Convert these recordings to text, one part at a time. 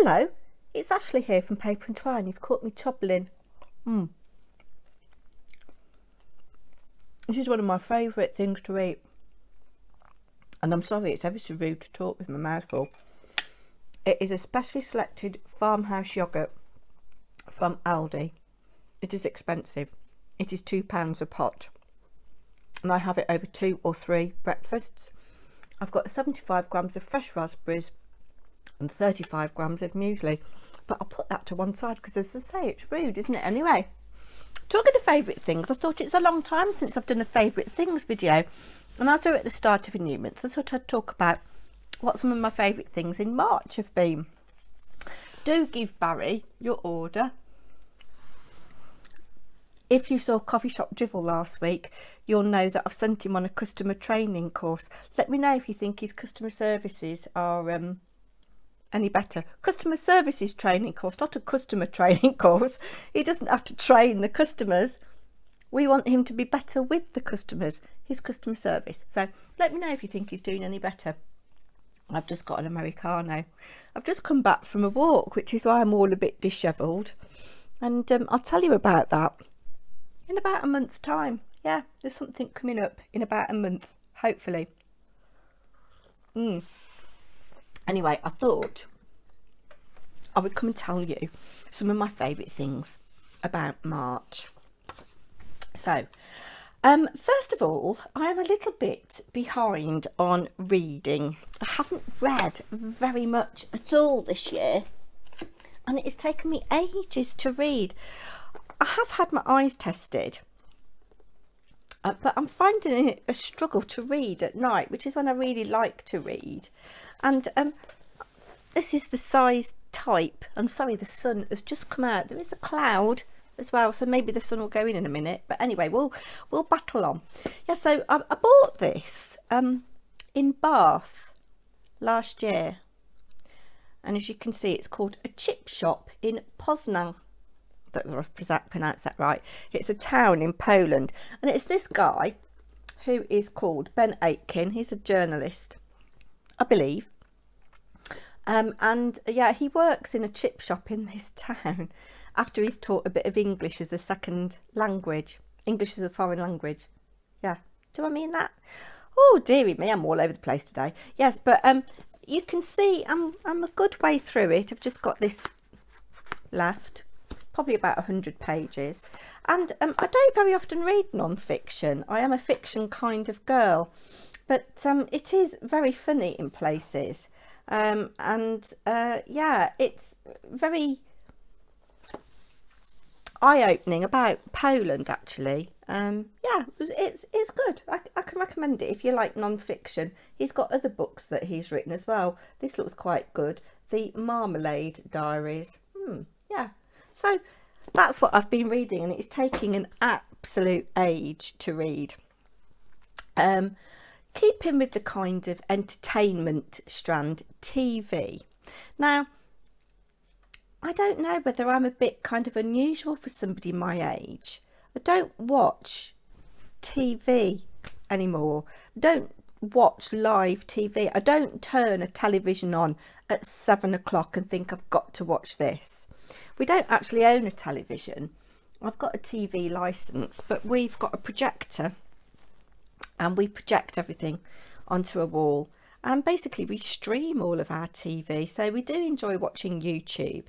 Hello, it's Ashley here from Paper&Twine. You've caught me chobbling. This is one of my favourite things to eat. And I'm sorry, it's ever so rude to talk with my mouth full. It is a specially selected farmhouse yoghurt from Aldi. It is expensive. It is £2 a pot. And I have it over 2 or 3 breakfasts. I've got 75 grams of fresh raspberries and 35 grams of muesli. But I'll put that to one side because, as I say, it's rude, isn't it? Anyway, talking of favourite things, I thought it's a long time since I've done a favourite things video. And as we're at the start of a new month, I thought I'd talk about what some of my favourite things in March have been. Do give Barry your order. If you saw Coffee Shop Dribble last week, you'll know that I've sent him on a customer training course. Let me know if you think his customer services are any better. Customer services training course, not a customer training course. He doesn't have to train the customers. We want him to be better with the customers, his customer service. So let me know if you think he's doing any better. I've just got an Americano. I've just come back from a walk, which is why I'm all a bit dishevelled. And I'll tell you about that in about a month's time. Yeah, there's something coming up in about a month, hopefully. Anyway, I thought I would come and tell you some of my favourite things about March. So, first of all, I am a little bit behind on reading. I haven't read very much at all this year, and it has taken me ages to read. I have had my eyes tested, but I'm finding it a struggle to read at night, which is when I really like to read. And this is the size type. I'm sorry, the sun has just come out. There is a cloud as well, so maybe the sun will go in a minute. But anyway, we'll battle on. Yeah, so I bought this in Bath last year, and as you can see, it's called A Chip Shop in Poznan. I don't know if I've pronounced that right. It's a town in Poland, and it's this guy who is called Ben Aitken. He's a journalist, I believe. And yeah, he works in a chip shop in this town after he's taught a bit of English as a second language. English as a foreign language. Yeah, do I mean that? Oh, dearie me, I'm all over the place today. Yes, but you can see I'm a good way through it. I've just got this left, probably about 100 pages. And I don't very often read non-fiction. I am a fiction kind of girl. But it is very funny in places. Yeah, it's very eye-opening about Poland, actually. Yeah, it's good. I can recommend it if you like non-fiction. He's got other books that he's written as well. This looks quite good. The Marmalade Diaries. Yeah, so that's what I've been reading, and it's taking an absolute age to read. Keeping with the kind of entertainment strand, TV. Now, I don't know whether I'm a bit kind of unusual for somebody my age. I don't watch TV anymore. I don't watch live TV. I don't turn a television on at 7 o'clock and think I've got to watch this. We don't actually own a television. I've got a TV licence, but we've got a projector. And we project everything onto a wall, and basically we stream all of our TV, so we do enjoy watching YouTube.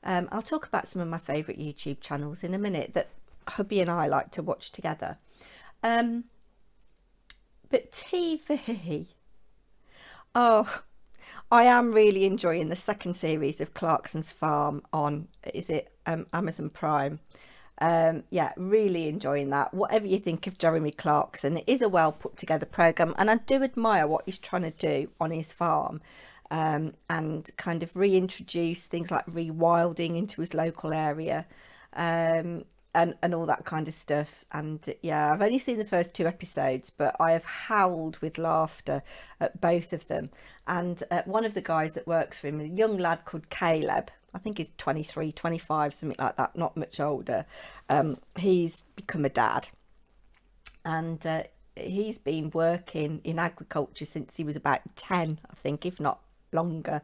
I'll talk about some of my favourite YouTube channels in a minute that hubby and I like to watch together. But TV, oh, I am really enjoying the second series of Clarkson's Farm on, is it Amazon Prime? Yeah, really enjoying that. Whatever you think of Jeremy Clarkson, it is a well put together programme, and I do admire what he's trying to do on his farm, and kind of reintroduce things like rewilding into his local area, and all that kind of stuff. And yeah, I've only seen the first 2 episodes, but I have howled with laughter at both of them. And one of the guys that works for him, a young lad called Caleb, I think he's 23, 25, something like that, not much older. He's become a dad, and he's been working in agriculture since he was about 10, I think, if not longer.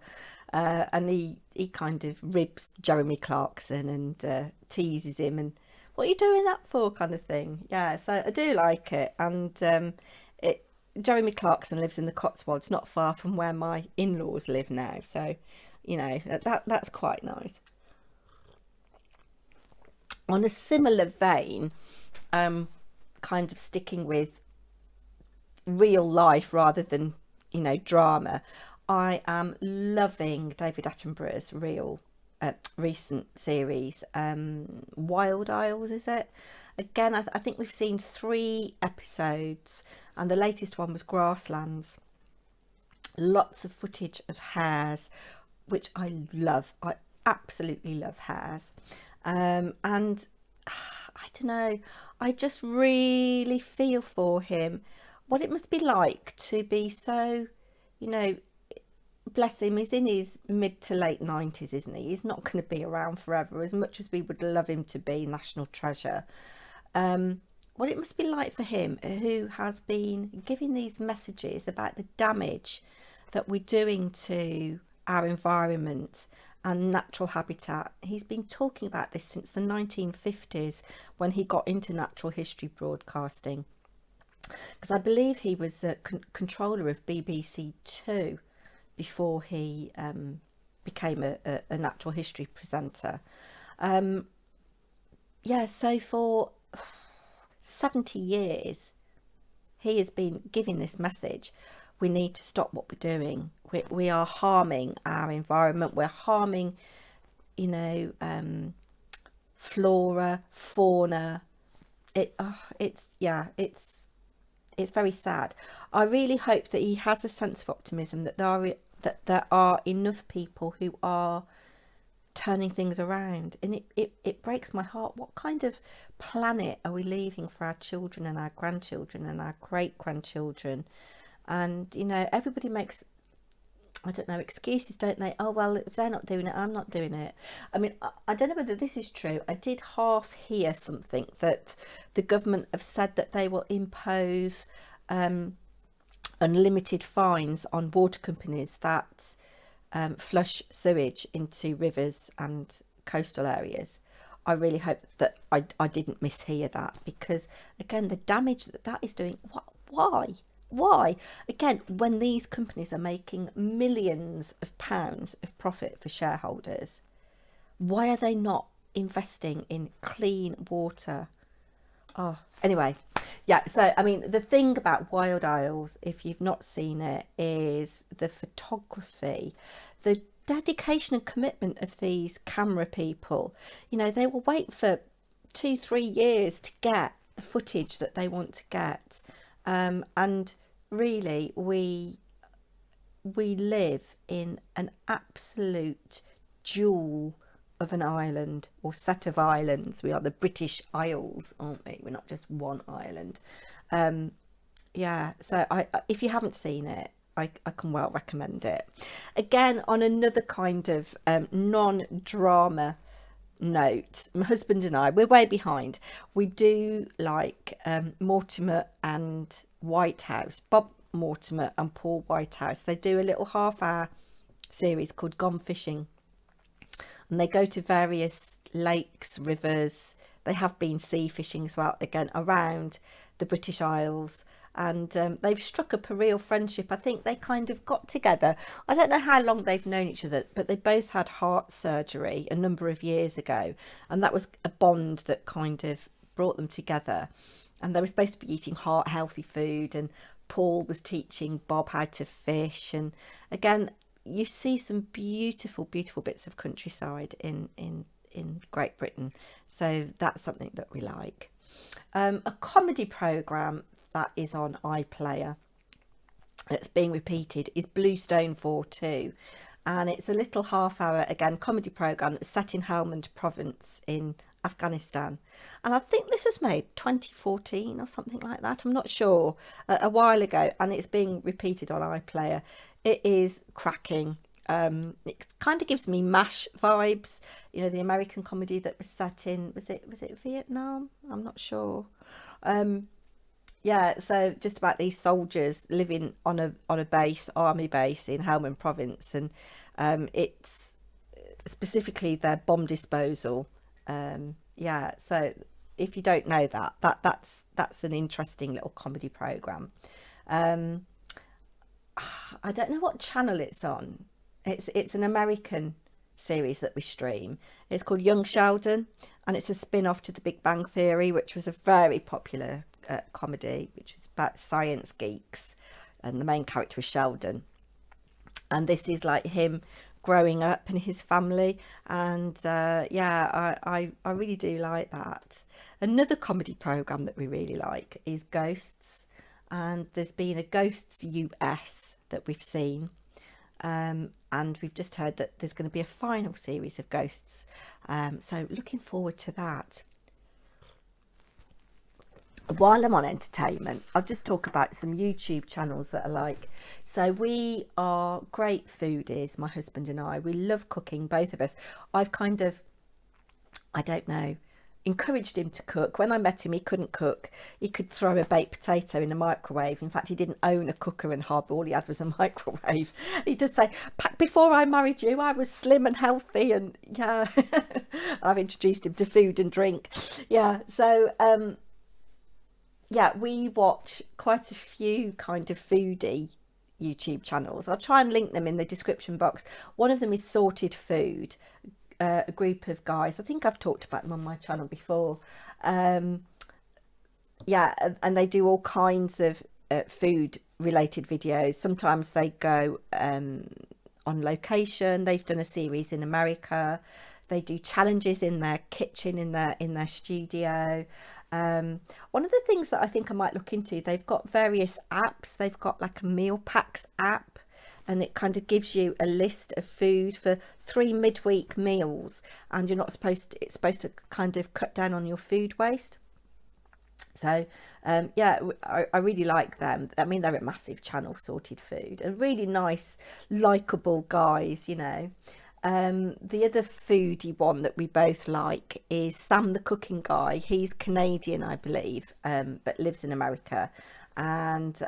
And he kind of ribs Jeremy Clarkson and teases him and, what are you doing that for, kind of thing. Yeah, so I do like it. And Jeremy Clarkson lives in the Cotswolds, not far from where my in-laws live now. So, you know, that's quite nice. On a similar vein, kind of sticking with real life rather than, you know, drama, I am loving David Attenborough's recent series, Wild Isles, is it? Again, I think we've seen 3 episodes, and the latest one was Grasslands. Lots of footage of hares, which I love. I absolutely love hares. And I don't know, I just really feel for him. What it must be like to be so, you know, bless him, he's in his mid to late 90s, isn't he? He's not going to be around forever, as much as we would love him to be national treasure. What it must be like for him, who has been giving these messages about the damage that we're doing to our environment and natural habitat. He's been talking about this since the 1950s, when he got into natural history broadcasting, because I believe he was a controller of BBC Two before he became a natural history presenter. Yeah, so for 70 years he has been giving this message. We need to stop what we're doing. We are harming our environment. We're harming, you know, flora, fauna. It's very sad. I really hope that he has a sense of optimism, that there are enough people who are turning things around. And it breaks my heart. What kind of planet are we leaving for our children and our grandchildren and our great grandchildren? And, you know, everybody makes, I don't know, excuses, don't they? Oh, well, if they're not doing it, I'm not doing it. I mean, I don't know whether this is true. I did half hear something that the government have said that they will impose unlimited fines on water companies that flush sewage into rivers and coastal areas. I really hope that I didn't mishear that, because, again, the damage that is doing, why? Again, when these companies are making millions of pounds of profit for shareholders, why are they not investing in clean water? Oh, anyway, yeah. So, I mean, the thing about Wild Isles, if you've not seen it, is the photography, the dedication and commitment of these camera people. You know, they will wait for 2-3 years to get the footage that they want to get. And really, we live in an absolute jewel of an island, or set of islands. We are the British Isles, aren't we? We're not just one island. Yeah, so if you haven't seen it, I can well recommend it. Again, on another kind of non-drama note, my husband and I, we're way behind. We do like Mortimer and Whitehouse, Bob Mortimer and Paul Whitehouse. They do a little half-hour series called Gone Fishing, and they go to various lakes, rivers. They have been sea fishing as well, again around the British Isles, and they've struck up a real friendship. I think they kind of got together. I don't know how long they've known each other, but they both had heart surgery a number of years ago, and that was a bond that kind of brought them together. And they were supposed to be eating heart healthy food, and Paul was teaching Bob how to fish. And again, you see some beautiful bits of countryside in Great Britain, so that's something that we like. A comedy programme that is on iPlayer that's being repeated is Bluestone 4-2, and it's a little half-hour, again, comedy programme that's set in Helmand Province in Afghanistan, and I think this was made 2014 or something like that, I'm not sure, a while ago, and it's being repeated on iPlayer. It is cracking. It kind of gives me MASH vibes, you know, the American comedy that was set in, was it Vietnam? I'm not sure. Yeah, so just about these soldiers living on a base, army base in Helmand Province, and it's specifically their bomb disposal. Yeah, so if you don't know that, that's an interesting little comedy program. Um, I don't know what channel it's on. It's an American series that we stream. It's called Young Sheldon, and it's a spin-off to The Big Bang Theory, which was a very popular comedy, which was about science geeks, and the main character was Sheldon. And this is like him growing up and his family, and yeah, I really do like that. Another comedy program that we really like is Ghosts, and there's been a Ghosts US that we've seen, and we've just heard that there's going to be a final series of Ghosts, so looking forward to that. While I'm on entertainment, I'll just talk about some YouTube channels that I like. So we are great foodies, my husband and I. We love cooking, both of us. I've kind of, I don't know, encouraged him to cook. When I met him, he couldn't cook. He could throw a baked potato in a microwave. In fact, he didn't own a cooker and hob. All he had was a microwave. He'd just say, before I married you, I was slim and healthy. And yeah, I've introduced him to food and drink. Yeah, so yeah, we watch quite a few kind of foodie YouTube channels. I'll try and link them in the description box. One of them is Sorted Food, a group of guys. I think I've talked about them on my channel before. Yeah, and they do all kinds of food related videos. Sometimes they go on location. They've done a series in America. They do challenges in their kitchen, in their studio. One of the things that I think I might look into, they've got various apps. They've got like a meal packs app, and it kind of gives you a list of food for 3 midweek meals, and you're not supposed to, it's supposed to kind of cut down on your food waste. So yeah, I really like them. I mean, they're a massive channel, Sorted Food, and really nice, likable guys, you know. The other foodie one that we both like is Sam the Cooking Guy. He's Canadian, I believe, but lives in America. And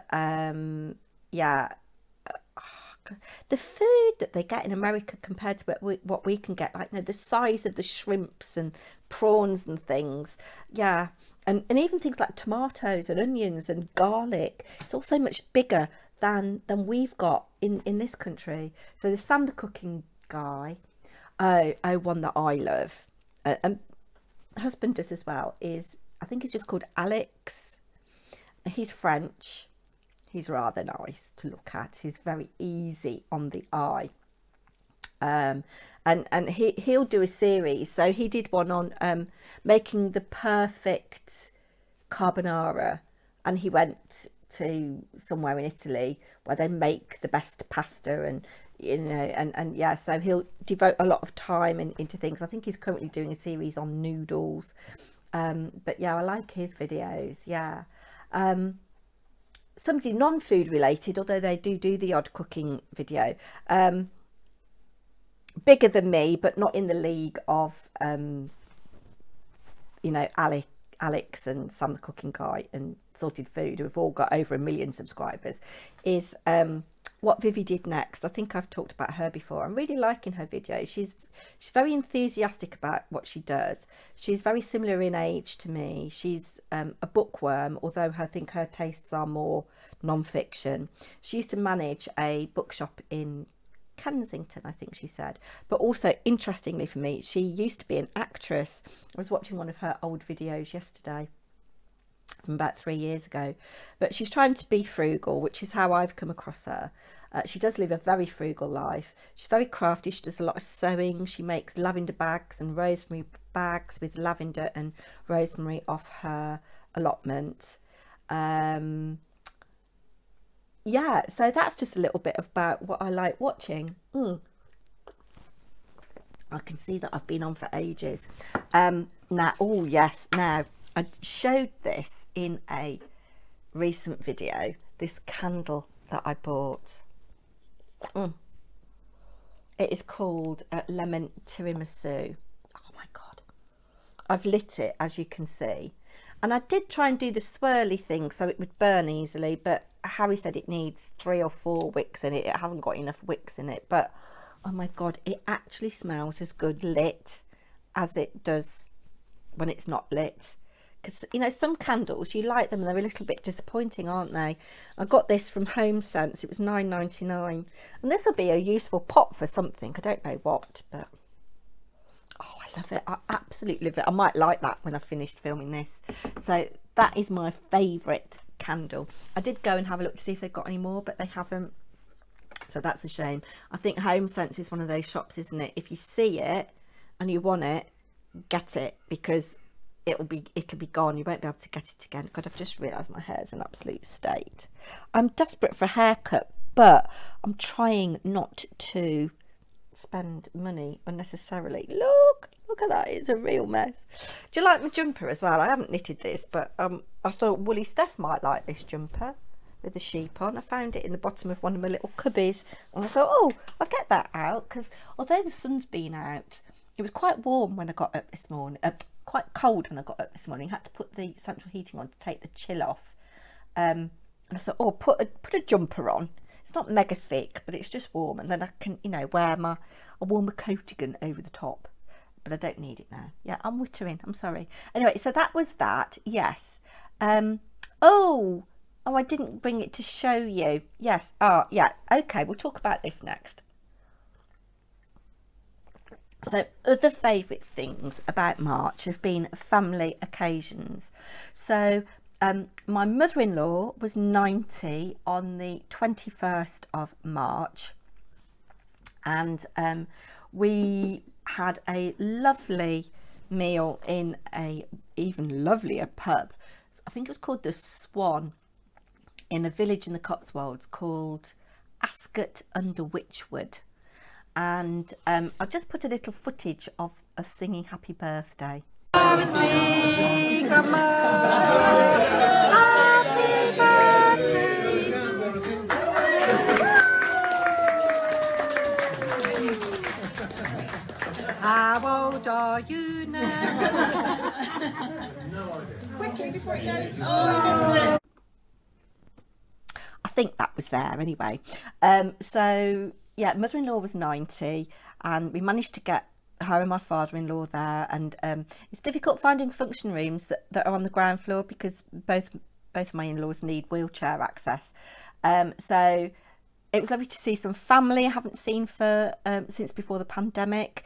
yeah, the food that they get in America compared to what we can get, like, you know, the size of the shrimps and prawns and things. Yeah, and even things like tomatoes and onions and garlic. It's also much bigger than we've got in this country. So there's Sam the Cooking Guy. One that I love, and husband does as well, is, I think it's just called Alex. He's French. He's rather nice to look at. He's very easy on the eye. And he'll do a series. So he did one on making the perfect carbonara, and he went to somewhere in Italy where they make the best pasta, and you know, and yeah, so he'll devote a lot of time into things. I think he's currently doing a series on noodles, but yeah, I like his videos. Yeah. Somebody non-food related, although they do the odd cooking video, bigger than me but not in the league of you know, Alex and Sam the Cooking Guy and Sorted Food, who have all got over 1 million subscribers, is What Vivi Did Next. I think I've talked about her before. I'm really liking her videos. She's very enthusiastic about what she does. She's very similar in age to me. She's a bookworm, although I think her tastes are more non-fiction. She used to manage a bookshop in Kensington, I think she said. But also, interestingly for me, she used to be an actress. I was watching one of her old videos yesterday from about 3 years ago, but she's trying to be frugal, which is how I've come across her. She does live a very frugal life. She's very crafty. She does a lot of sewing. She makes lavender bags and rosemary bags with lavender and rosemary off her allotment. Yeah, so that's just a little bit about what I like watching. I can see that I've been on for ages. Now, oh yes, now I showed this in a recent video, this candle that I bought. It is called Lemon Tiramisu. Oh my God. I've lit it, as you can see. And I did try and do the swirly thing so it would burn easily, but Harry said it needs 3 or 4 wicks in it. It hasn't got enough wicks in it, but oh my God, it actually smells as good lit as it does when it's not lit. Because, you know, some candles, you light them and they're a little bit disappointing, aren't they? I got this from Home Sense. It was £9.99. And this will be a useful pot for something. I don't know what, but oh, I love it. I absolutely love it. I might like that when I've finished filming this. So that is my favourite candle. I did go and have a look to see if they've got any more, but they haven't. So that's a shame. I think Home Sense is one of those shops, isn't it? If you see it and you want it, get it, because it'll be gone. You won't be able to get it again. God, I've just realised my hair's in absolute state. I'm desperate for a haircut, but I'm trying not to spend money unnecessarily. Look at that, it's a real mess. Do you like my jumper as well? I haven't knitted this, but I thought Woolly Steph might like this jumper with the sheep on. I found it in the bottom of one of my little cubbies, and I thought, oh, I'll get that out, because although the sun's been out, it was quite warm when I got up this morning, quite cold when I got up this morning. I had to put the central heating on to take the chill off, and I thought, oh, put a jumper on. It's not mega thick, but it's just warm, and then I can, you know, wear my a warmer coatigan over the top. But I don't need it now. Yeah, I'm wittering. I'm sorry. Anyway, so that was that. Yes. Oh, I didn't bring it to show you. Yes. Oh, yeah. Okay, we'll talk about this next. So other favourite things about March have been family occasions. So my mother-in-law was 90 on the 21st of March, and we had a lovely meal in a even lovelier pub. I think it was called the Swan, in a village in the Cotswolds called Ascot under Witchwood. And I've just put a little footage of us singing Happy Birthday. Happy birthday. How old are you now? Quickly before it goes. Oh, I think that was there anyway. So yeah, mother-in-law was 90, and we managed to get her and my father-in-law there. And it's difficult finding function rooms that are on the ground floor, because both of my in-laws need wheelchair access. So it was lovely to see some family I haven't seen for since before the pandemic.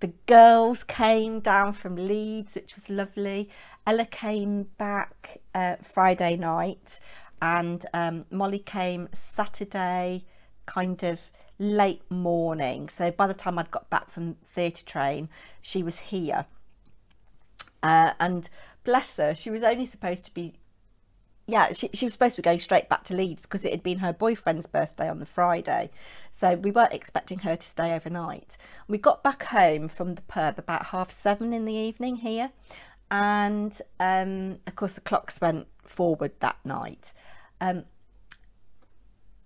The girls came down from Leeds, which was lovely. Ella came back Friday night, and Molly came Saturday, kind of late morning. So by the time I'd got back from theatre train, she was here. And bless her, she was only supposed to be, she was supposed to be going straight back to Leeds, because it had been her boyfriend's birthday on the Friday. So we weren't expecting her to stay overnight. We got back home from the pub about 7:30 in the evening here. And of course the clocks went forward that night.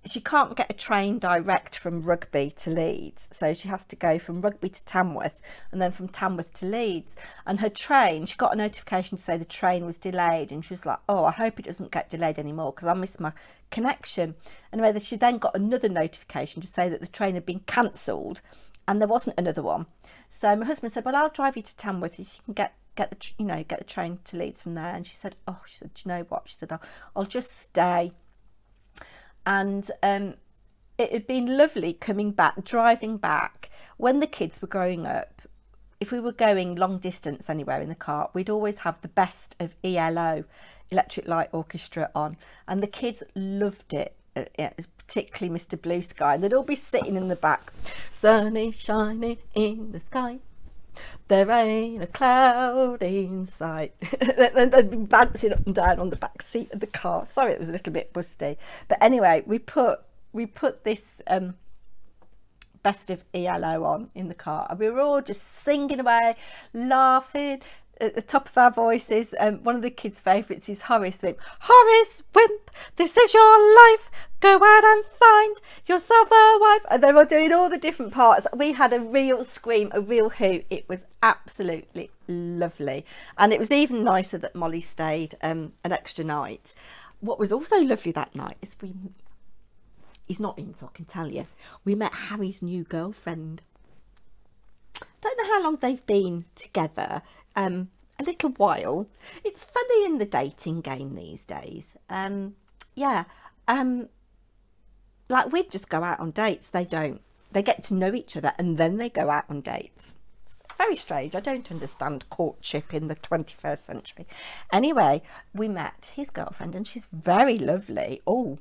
She can't get a train direct from Rugby to Leeds, so she has to go from Rugby to Tamworth, and then from Tamworth to Leeds. And her train, she got a notification to say the train was delayed, and she was like, oh, I hope it doesn't get delayed anymore, because I miss my connection. Anyway, she then got another notification to say that the train had been cancelled, and there wasn't another one. So my husband said, well, I'll drive you to Tamworth, you can get the train to Leeds from there. And she said, do you know what? She said, I'll just stay. And it had been lovely driving back. When the kids were growing up, if we were going long distance anywhere in the car, we'd always have the best of ELO, Electric Light Orchestra, on. And the kids loved it, particularly Mr. Blue Sky. And they'd all be sitting in the back, sunny shining in the sky, there ain't a cloud in sight. They'd be bouncing up and down on the back seat of the car. Sorry, it was a little bit busty, but anyway, we put this best of ELO on in the car, and we were all just singing away, laughing, at the top of our voices. One of the kids' favourites is Horace Wimp. Horace Wimp, this is your life. Go out and find yourself a wife. And they were doing all the different parts. We had a real scream, a real hoot. It was absolutely lovely. And it was even nicer that Molly stayed an extra night. What was also lovely that night is he's not in, so I can tell you. We met Harry's new girlfriend. Don't know how long they've been together. A little while. It's funny in the dating game these days. Like we'd just go out on dates. They don't. They get to know each other and then they go out on dates. It's very strange. I don't understand courtship in the 21st century. Anyway, we met his girlfriend and she's very lovely. Oh,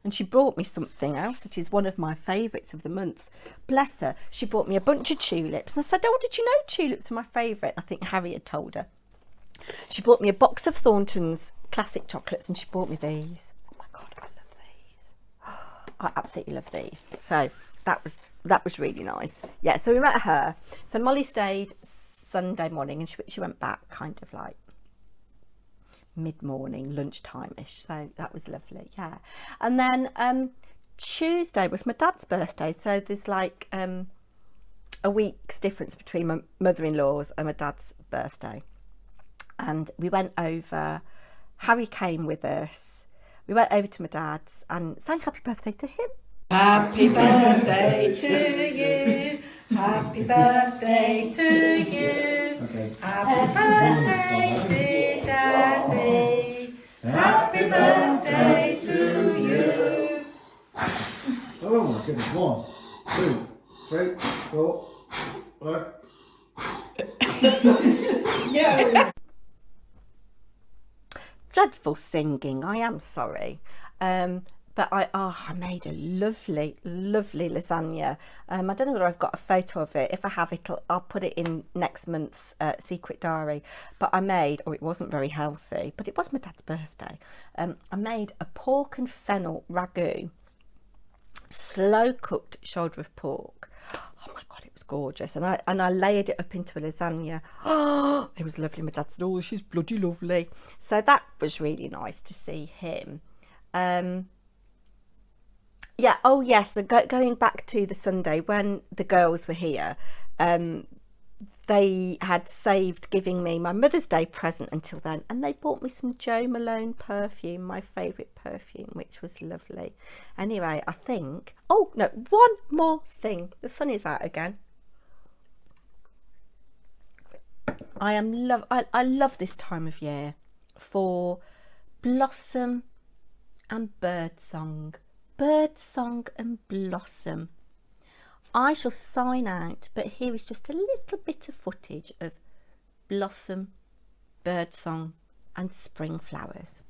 and she brought me something else that is one of my favourites of the month. Bless her. She brought me a bunch of tulips. And I said, oh, did you know tulips are my favourite? I think Harry had told her. She brought me a box of Thornton's classic chocolates and she brought me these. Oh my God, I love these. I absolutely love these. So that was really nice. Yeah, so we met her. So Molly stayed Sunday morning and she went back kind of like mid-morning, lunchtime-ish, so that was lovely. Yeah, and then Tuesday was my dad's birthday, so there's like a week's difference between my mother-in-law's and my dad's birthday, and we went over. Harry came with us. We went over to my dad's and sang happy birthday to him. Happy birthday to you. Happy birthday to you. Okay. Happy birthday, dear Daddy. Happy birthday to you. Oh my goodness. 1, 2, 3, 4, 5. No. Dreadful singing, I am sorry. But I made a lovely lasagna. I don't know whether I've got a photo of it. If I have it, I'll put it in next month's secret diary. But I made, it wasn't very healthy, but it was my dad's birthday. I made a pork and fennel ragu, slow cooked shoulder of pork. Oh my God, it was gorgeous. And I layered it up into a lasagna. Oh, it was lovely. My dad said, oh, she's bloody lovely. So that was really nice to see him. Yeah, oh yes, going back to the Sunday when the girls were here, they had saved giving me my Mother's Day present until then, and they bought me some Jo Malone perfume, my favourite perfume, which was lovely. Anyway, I think, oh no, one more thing. The sun is out again. I love this time of year for blossom and birdsong. Birdsong and blossom. I shall sign out, but here is just a little bit of footage of blossom, birdsong and spring flowers.